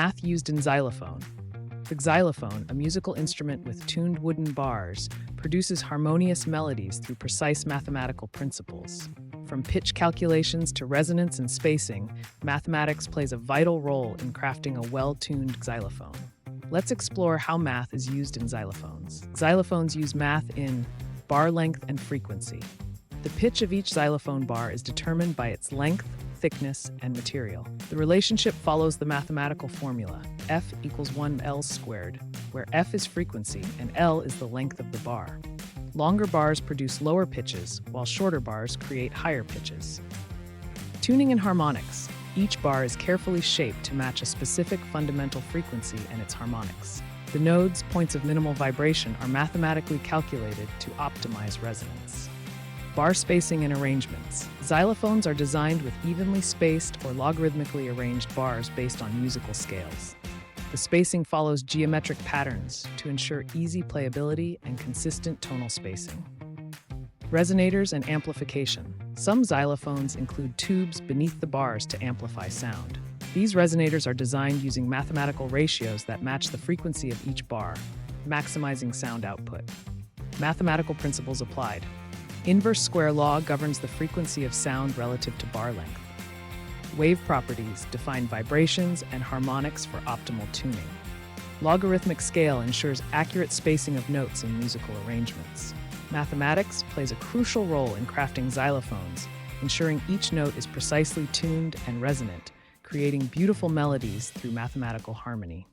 Math used in xylophone. The xylophone, a musical instrument with tuned wooden bars, produces harmonious melodies through precise mathematical principles. From pitch calculations to resonance and spacing, mathematics plays a vital role in crafting a well-tuned xylophone. Let's explore how math is used in xylophones. Xylophones use math in bar length and frequency. The pitch of each xylophone bar is determined by its length, thickness, and material. The relationship follows the mathematical formula, F equals 1L squared, where F is frequency and L is the length of the bar. Longer bars produce lower pitches, while shorter bars create higher pitches. Tuning and harmonics. Each bar is carefully shaped to match a specific fundamental frequency and its harmonics. The nodes, points of minimal vibration, are mathematically calculated to optimize resonance. Bar spacing and arrangements. Xylophones are designed with evenly spaced or logarithmically arranged bars based on musical scales. The spacing follows geometric patterns to ensure easy playability and consistent tonal spacing. Resonators and amplification. Some xylophones include tubes beneath the bars to amplify sound. These resonators are designed using mathematical ratios that match the frequency of each bar, maximizing sound output. Mathematical principles applied. Inverse square law governs the frequency of sound relative to bar length. Wave properties define vibrations and harmonics for optimal tuning. Logarithmic scale ensures accurate spacing of notes in musical arrangements. Mathematics plays a crucial role in crafting xylophones, ensuring each note is precisely tuned and resonant, creating beautiful melodies through mathematical harmony.